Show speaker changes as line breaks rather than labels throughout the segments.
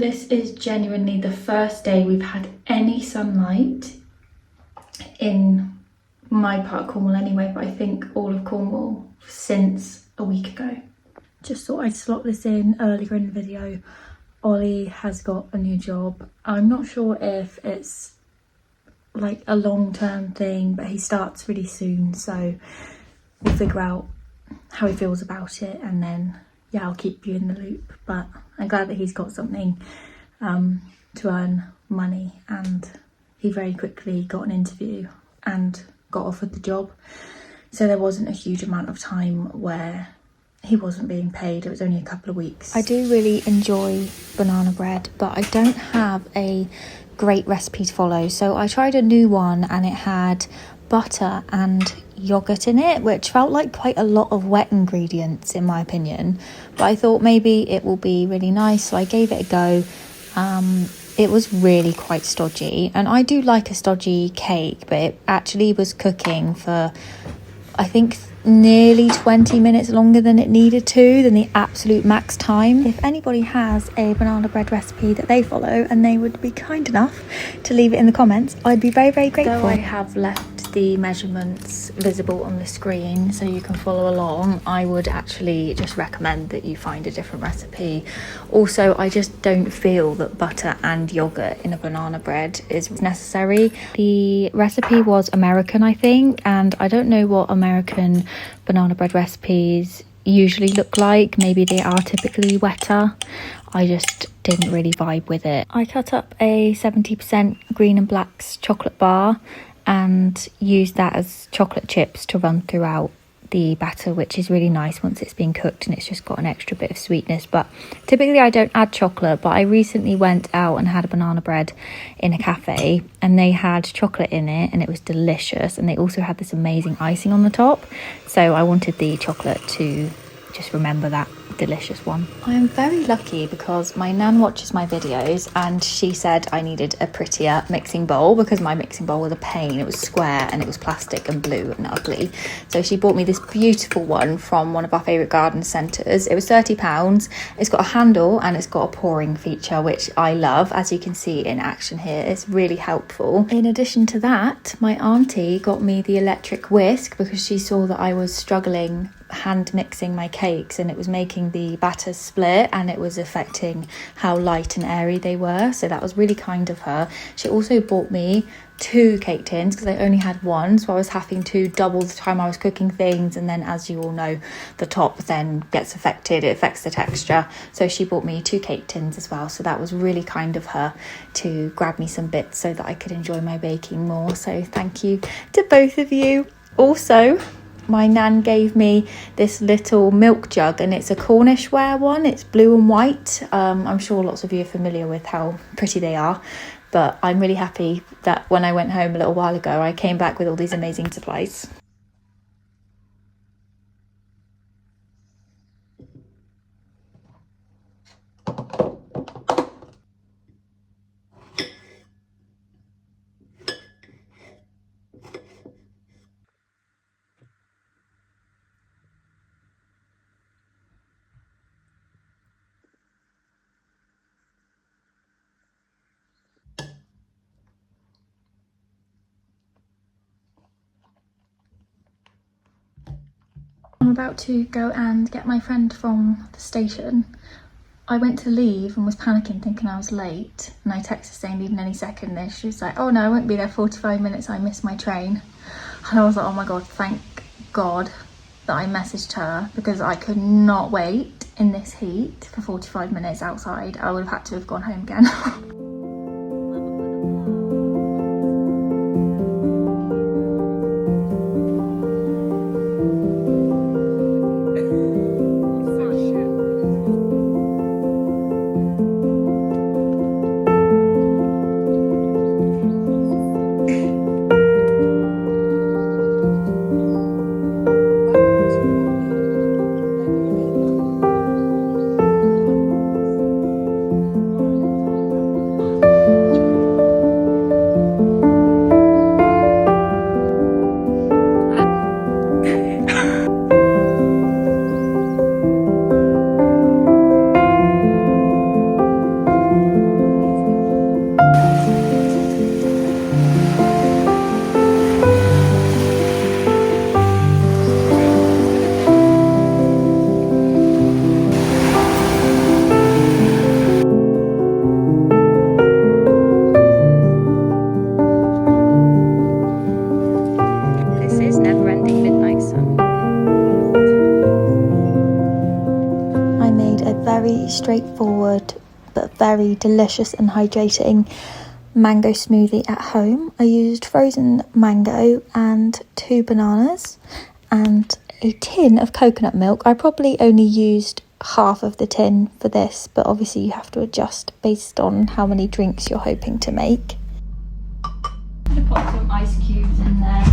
This is genuinely the first day we've had any sunlight in my part of Cornwall anyway, but I think all of Cornwall since a week ago. Just thought I'd slot this in earlier in the video. Ollie has got a new job. I'm not sure if it's like a long-term thing, but he starts really soon, so we'll figure out how he feels about it, and then yeah, I'll keep you in the loop. But I'm glad that he's got something to earn money, and he very quickly got an interview and got offered the job, so there wasn't a huge amount of time where he wasn't being paid. It was only a couple of weeks. I do really enjoy banana bread, but I don't have a great recipe to follow, so I tried a new one and it had butter and yogurt in it, which felt like quite a lot of wet ingredients in my opinion, but I thought maybe it will be really nice, so I gave it a go. It was really quite stodgy, and I do like a stodgy cake, but it actually was cooking for I think nearly 20 minutes longer than it needed to, than the absolute max time. If anybody has a banana bread recipe that they follow and they would be kind enough to leave it in the comments, I'd be very, very grateful. So I have left the measurements visible on the screen so you can follow along. I would actually just recommend that you find a different recipe. Also, I just don't feel that butter and yogurt in a banana bread is necessary. The recipe was American, I think, and I don't know what American banana bread recipes usually look like. Maybe they are typically wetter. I just didn't really vibe with it. I cut up a 70% green and black's chocolate bar and used that as chocolate chips to run throughout the batter, which is really nice once it's been cooked and it's just got an extra bit of sweetness. But typically I don't add chocolate, but I recently went out and had a banana bread in a cafe and they had chocolate in it and it was delicious, and they also had this amazing icing on the top, so I wanted the chocolate to just remember that delicious one. I am very lucky because my nan watches my videos and she said I needed a prettier mixing bowl because my mixing bowl was a pain. It was square and it was plastic and blue and ugly, so she bought me this beautiful one from one of our favourite garden centres. It was £30. It's got a handle and it's got a pouring feature, which I love, as you can see in action here. It's really helpful. In addition to that, my auntie got me the electric whisk because she saw that I was struggling hand mixing my cakes and it was making the batter split and it was affecting how light and airy they were, so that was really kind of her. She also bought me 2 cake tins because I only had one, so I was having to double the time I was cooking things, and then as you all know, the top then gets affected, it affects the texture, so she bought me 2 cake tins as well, so that was really kind of her to grab me some bits so that I could enjoy my baking more, so thank you to both of you. Also, my nan gave me this little milk jug and it's a Cornish ware one. It's blue and white. I'm sure lots of you are familiar with how pretty they are, but I'm really happy that when I went home a little while ago I came back with all these amazing supplies. I'm about to go and get my friend from the station. I went to leave and was panicking thinking I was late, and I texted saying leaving any second, and she was like, oh no, I won't be there 45 minutes, I missed my train. And I was like, oh my god, thank god that I messaged her, because I could not wait in this heat for 45 minutes outside. I would have had to have gone home again. very straightforward but very delicious and hydrating mango smoothie at home. I used frozen mango and 2 bananas and a tin of coconut milk. I probably only used half of the tin for this, but obviously you have to adjust based on how many drinks you're hoping to make. I'm gonna put some ice cubes in there.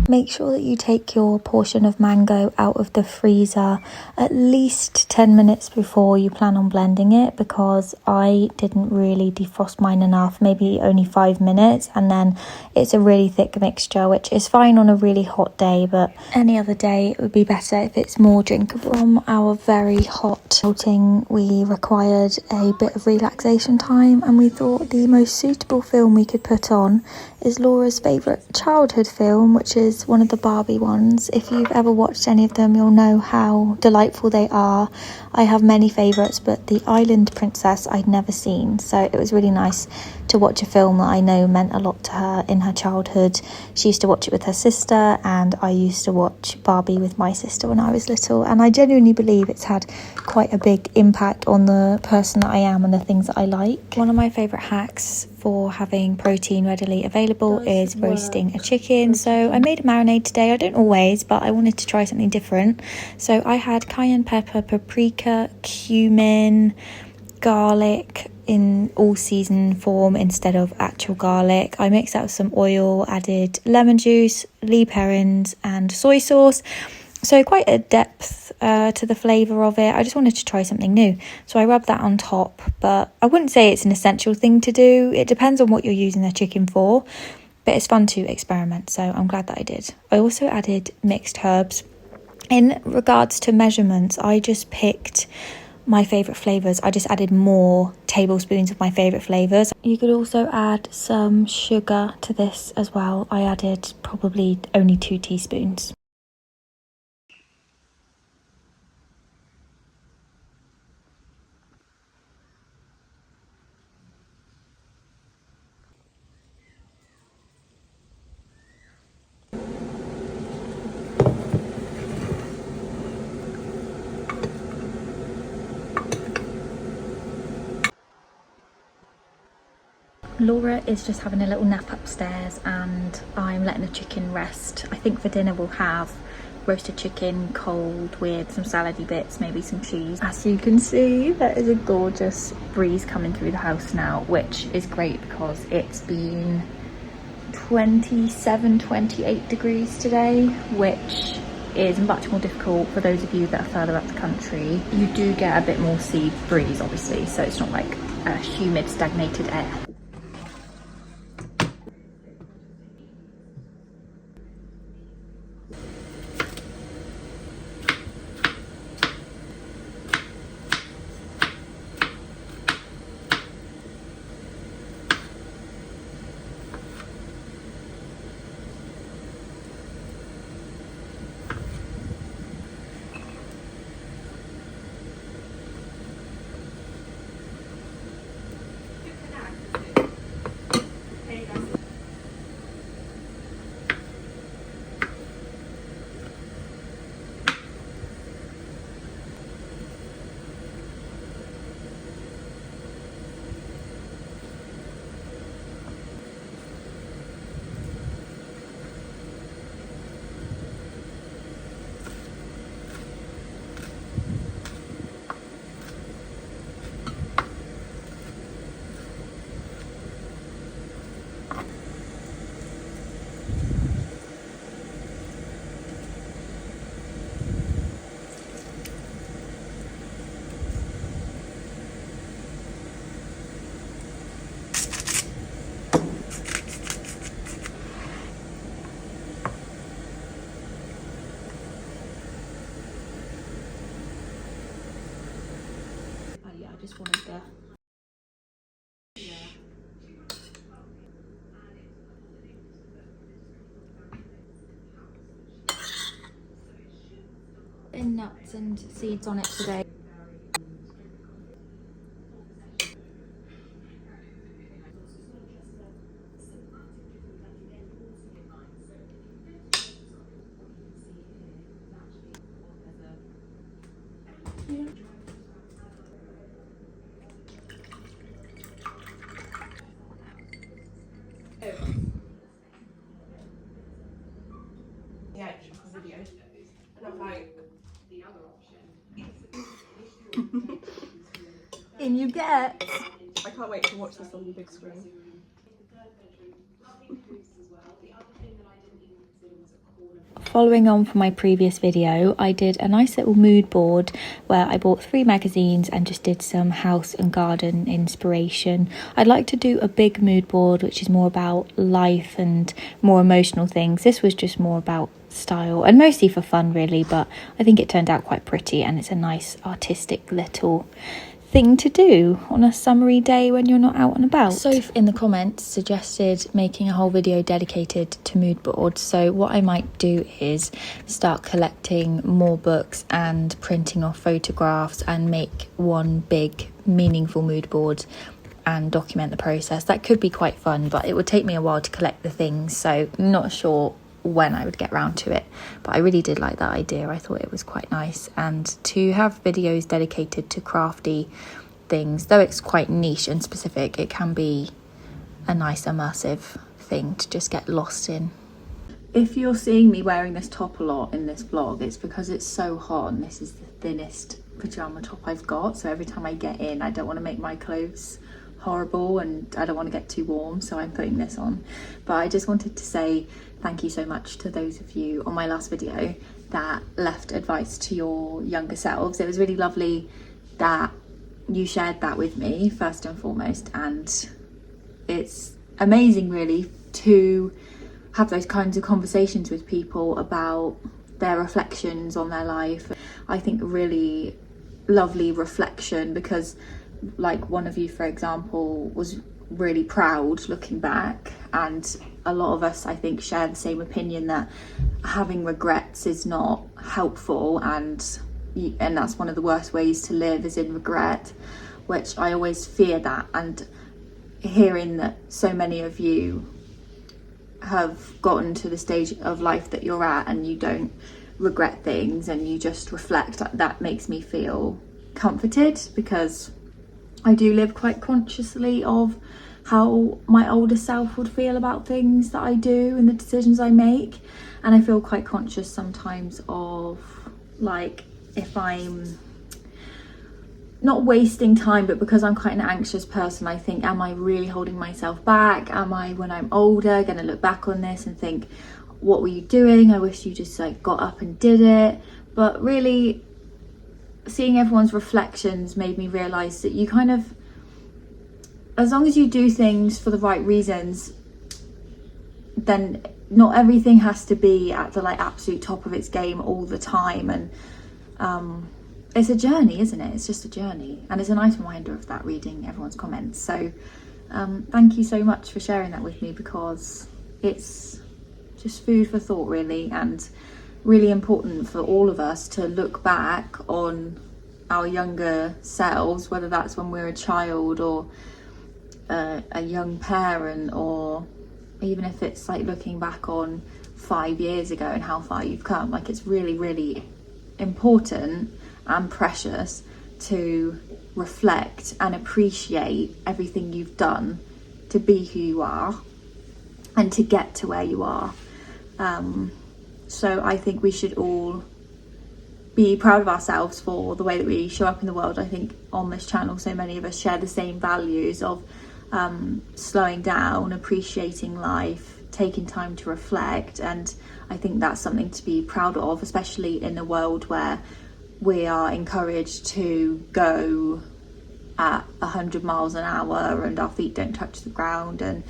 Make sure that you take your portion of mango out of the freezer at least 10 minutes before you plan on blending it, because I didn't really defrost mine enough, maybe only 5 minutes, and then it's a really thick mixture, which is fine on a really hot day, but any other day it would be better if it's more drinkable. From our very hot outing, we required a bit of relaxation time, and we thought the most suitable film we could put on is Laura's favourite childhood film, which is one of the Barbie ones. If you've ever watched any of them, you'll know how delightful they are. I have many favourites, but The Island Princess I'd never seen, so it was really nice to watch a film that I know meant a lot to her in her childhood. She used to watch it with her sister, and I used to watch Barbie with my sister when I was little, and I genuinely believe it's had quite a big impact on the person that I am and the things that I like. One of my favourite hacks for having protein readily available is roasting a chicken. So I made a marinade today. I don't always, but I wanted to try something different. So I had cayenne pepper, paprika, cumin, garlic in all season form instead of actual garlic. I mixed that with some oil, added lemon juice, leaf herrings and soy sauce. So quite a depth to the flavour of it. I just wanted to try something new. So I rubbed that on top, but I wouldn't say it's an essential thing to do. It depends on what you're using the chicken for, but it's fun to experiment, so I'm glad that I did. I also added mixed herbs. In regards to measurements, I just picked my favourite flavours. I just added more tablespoons of my favourite flavours. You could also add some sugar to this as well. I added probably only 2 teaspoons. Laura is just having a little nap upstairs, and I'm letting the chicken rest. I think for dinner we'll have roasted chicken cold with some salady bits, maybe some cheese. As you can see, there is a gorgeous breeze coming through the house now, which is great because it's been 27-28 degrees today, which is much more difficult for those of you that are further up the country. You do get a bit more sea breeze obviously, so it's not like a humid stagnated air. Just wanted the nuts and seeds on it today. In you get.
I can't wait to watch this on the big screen.
Following on from my previous video, I did a nice little mood board where I bought 3 magazines and just did some house and garden inspiration. I'd like to do a big mood board which is more about life and more emotional things. This was just more about style and mostly for fun really, but I think it turned out quite pretty and it's a nice artistic little thing to do on a summery day when you're not out and about. Soph in the comments suggested making a whole video dedicated to mood boards, so what I might do is start collecting more books and printing off photographs and make one big meaningful mood board and document the process. That could be quite fun, but it would take me a while to collect the things, so I'm not sure when I would get round to it, but I really did like that idea. I thought it was quite nice, and to have videos dedicated to crafty things, though it's quite niche and specific, it can be a nice immersive thing to just get lost in. If you're seeing me wearing this top a lot in this vlog, it's because it's so hot and this is the thinnest pyjama top I've got, so every time I get in I don't want to make my clothes horrible and I don't want to get too warm, so I'm putting this on. But I just wanted to say thank you so much to those of you on my last video that left advice to your younger selves. It was really lovely that you shared that with me first and foremost, and it's amazing really to have those kinds of conversations with people about their reflections on their life. I think a really lovely reflection, because like one of you for example was really proud looking back, and a lot of us I think share the same opinion that having regrets is not helpful, and that's one of the worst ways to live is in regret, which I always fear that. And hearing that so many of you have gotten to the stage of life that you're at and you don't regret things and you just reflect, that makes me feel comforted, because I do live quite consciously of how my older self would feel about things that I do and the decisions I make, and I feel quite conscious sometimes of, like, if I'm not wasting time, but because I'm quite an anxious person, I think, am I really holding myself back? Am I, when I'm older, going to look back on this and think, what were you doing? I wish you just like got up and did it. But really, seeing everyone's reflections made me realise that you kind of, as long as you do things for the right reasons, then not everything has to be at the like absolute top of its game all the time. And it's a journey, isn't it? It's just a journey, and it's a nice reminder of that reading everyone's comments. So thank you so much for sharing that with me, because it's just food for thought really, and really important for all of us to look back on our younger selves, whether that's when we're a child or a young parent, or even if it's like looking back on 5 years ago and how far you've come. Like, it's really, really important and precious to reflect and appreciate everything you've done to be who you are and to get to where you are. So I think we should all be proud of ourselves for the way that we show up in the world. I think on this channel so many of us share the same values of slowing down, appreciating life, taking time to reflect, and I think that's something to be proud of, especially in a world where we are encouraged to go at 100 miles an hour and our feet don't touch the ground, and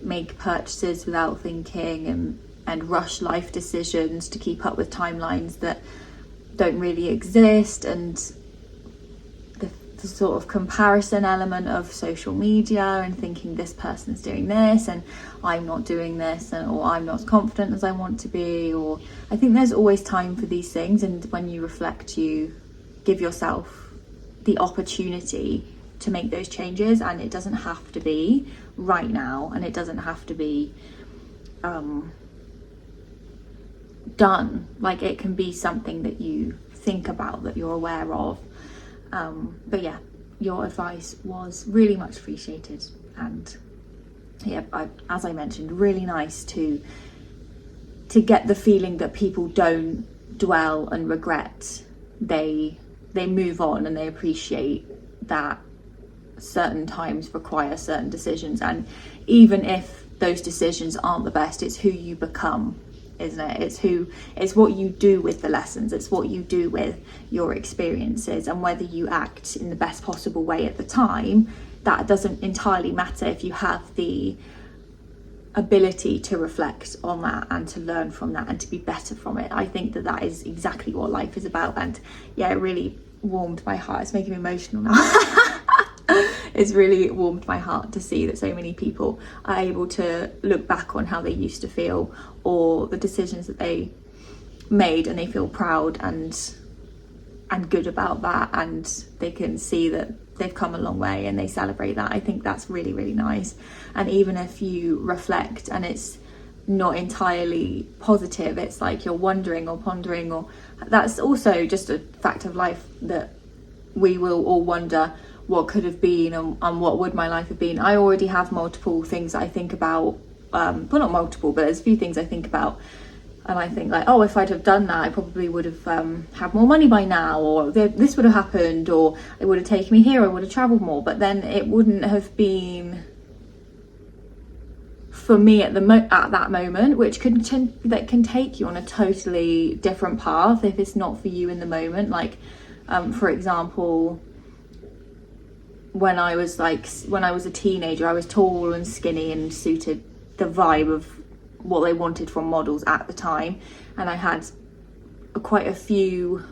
make purchases without thinking, and rush life decisions to keep up with timelines that don't really exist, and the sort of comparison element of social media and thinking this person's doing this and I'm not doing this, or I'm not as confident as I want to be. Or I think there's always time for these things, and when you reflect, you give yourself the opportunity to make those changes, and it doesn't have to be right now, and it doesn't have to be done. Like, it can be something that you think about, that you're aware of. But yeah, your advice was really much appreciated, and yeah, as I mentioned, really nice to get the feeling that people don't dwell and regret. They they move on and they appreciate that certain times require certain decisions, and even if those decisions aren't the best, it's who you become, isn't it? It's what you do with the lessons, it's what you do with your experiences, and whether you act in the best possible way at the time, that doesn't entirely matter if you have the ability to reflect on that and to learn from that and to be better from it. I think that is exactly what life is about. And yeah, it really warmed my heart. It's making me emotional now. It's really warmed my heart to see that so many people are able to look back on how they used to feel, or the decisions that they made, and they feel proud and good about that, and they can see that they've come a long way and they celebrate that. I think that's really, really nice. And even if you reflect and it's not entirely positive, it's like you're wondering or pondering, or that's also just a fact of life, that we will all wonder what could have been and what would my life have been. I already have multiple things I think about, well, not multiple, but there's a few things I think about, and I think like, oh, if I'd have done that, I probably would have had more money by now, or this would have happened, or it would have taken me here, I would have travelled more. But then it wouldn't have been for me at that moment, which can take you on a totally different path if it's not for you in the moment. Like for example, when I was a teenager, I was tall and skinny and suited the vibe of what they wanted from models at the time, and I had quite a few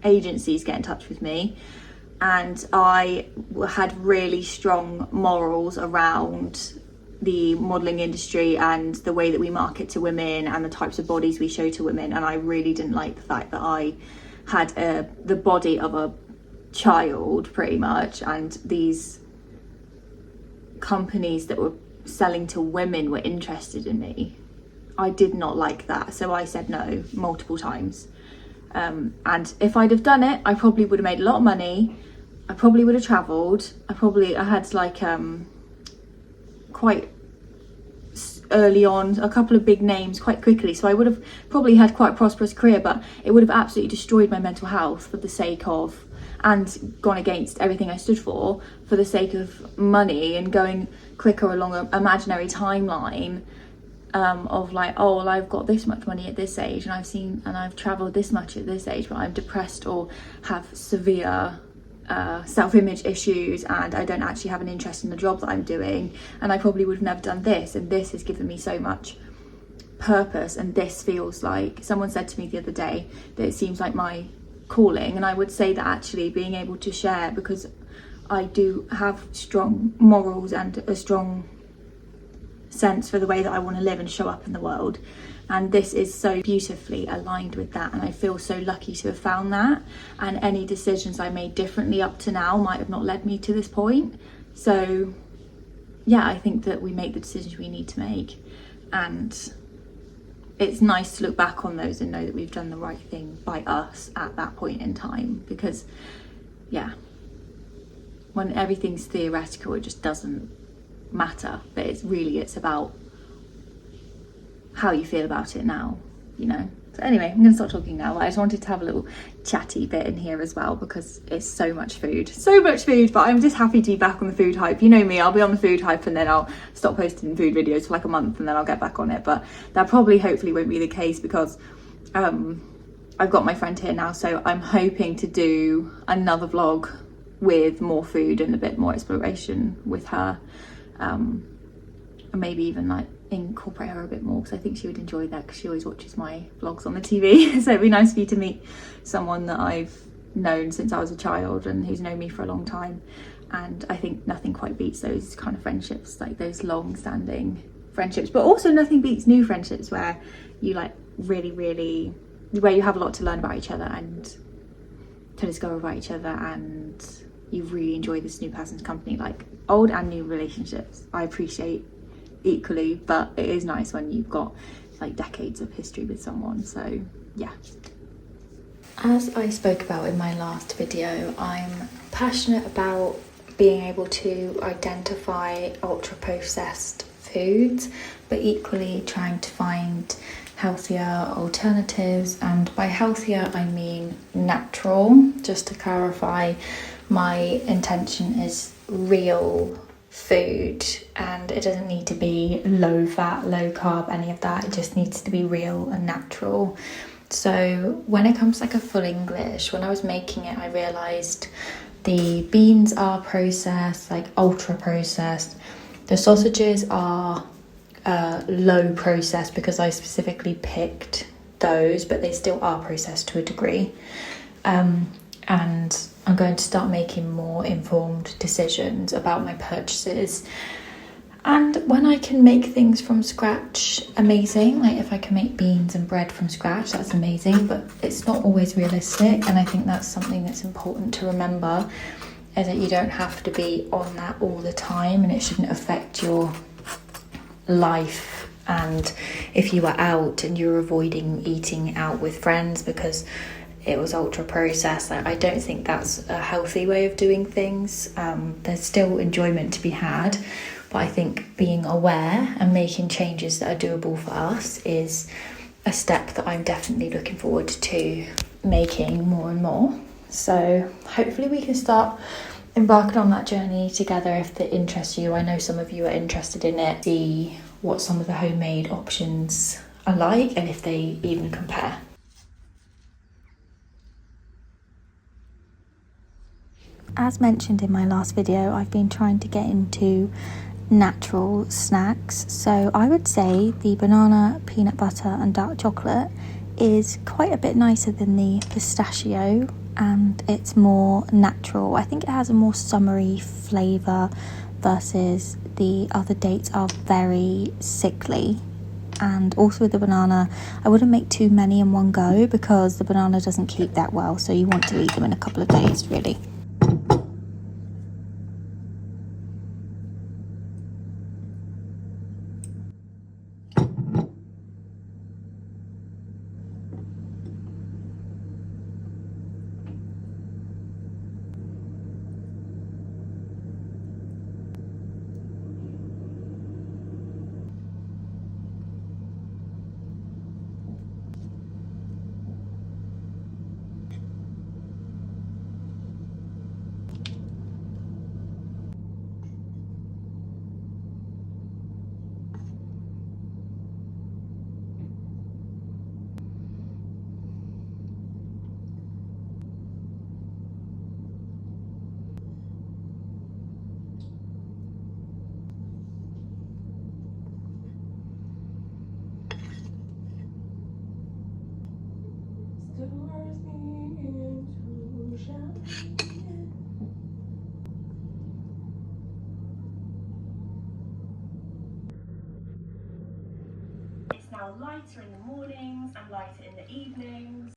agencies get in touch with me, and I had really strong morals around the modelling industry and the way that we market to women and the types of bodies we show to women, and I really didn't like the fact that I had the body of a child pretty much, and these companies that were selling to women were interested in me. I did not like that, so I said no multiple times, and if I'd have done it, I probably would have made a lot of money, I probably would have travelled, I had like quite early on a couple of big names quite quickly, so I would have probably had quite a prosperous career, but it would have absolutely destroyed my mental health for the sake of, and gone against everything I stood for the sake of money and going quicker along an imaginary timeline of like, oh well, I've got this much money at this age, and I've travelled this much at this age, but I'm depressed or have severe self-image issues, and I don't actually have an interest in the job that I'm doing, and I probably would have never done this, and this has given me so much purpose, and this feels like, someone said to me the other day that it seems like my calling, and I would say that actually being able to share, because I do have strong morals and a strong sense for the way that I want to live and show up in the world, and this is so beautifully aligned with that, and I feel so lucky to have found that, and any decisions I made differently up to now might have not led me to this point. So yeah, I think that we make the decisions we need to make, and it's nice to look back on those and know that we've done the right thing by us at that point in time, because yeah, when everything's theoretical, it just doesn't matter, but it's about how you feel about it now, you know. So anyway, I'm gonna stop talking now. I just wanted to have a little chatty bit in here as well, because it's so much food, but I'm just happy to be back on the food hype. You know me, I'll be on the food hype and then I'll stop posting food videos for like a month and then I'll get back on it, but that probably hopefully won't be the case, because I've got my friend here now, so I'm hoping to do another vlog with more food and a bit more exploration with her, and maybe even like incorporate her a bit more, because I think she would enjoy that, because she always watches my vlogs on the TV. So it'd be nice for you to meet someone that I've known since I was a child and who's known me for a long time, and I think nothing quite beats those kind of friendships, like those long-standing friendships, but also nothing beats new friendships where you like really where you have a lot to learn about each other and to discover about each other, and you really enjoy this new person's company. Like old and new relationships I appreciate equally, but it is nice when you've got like decades of history with someone. So yeah, as I spoke about in my last video, I'm passionate about being able to identify ultra processed foods, but equally trying to find
healthier alternatives, and by healthier I mean natural. Just to clarify, my intention is real food, and it doesn't need to be low fat, low carb, any of that. It just needs to be real and natural. So when it comes to like a full English, when I was making it, I realised the beans are processed, like ultra processed. The sausages are low processed because I specifically picked those, but they still are processed to a degree. And I'm going to start making more informed decisions about my purchases. And when I can make things from scratch, amazing. Like if I can make beans and bread from scratch, that's amazing, but it's not always realistic. And I think that's something that's important to remember, is that you don't have to be on that all the time, and it shouldn't affect your life. And if you were out and you're avoiding eating out with friends because it was ultra processed, I don't think that's a healthy way of doing things. There's still enjoyment to be had, but I think being aware and making changes that are doable for us is a step that I'm definitely looking forward to making more and more. So hopefully we can start embarking on that journey together if that interests you. I know some of you are interested in it. See what some of the homemade options are like and if they even compare.
As mentioned in my last video, I've been trying to get into natural snacks. So I would say the banana, peanut butter and dark chocolate is quite a bit nicer than the pistachio, and it's more natural. I think it has a more summery flavour versus the other dates are very sickly. And also with the banana, I wouldn't make too many in one go because the banana doesn't keep that well, so you want to eat them in a couple of days really.
It's now lighter in the mornings and lighter in the evenings.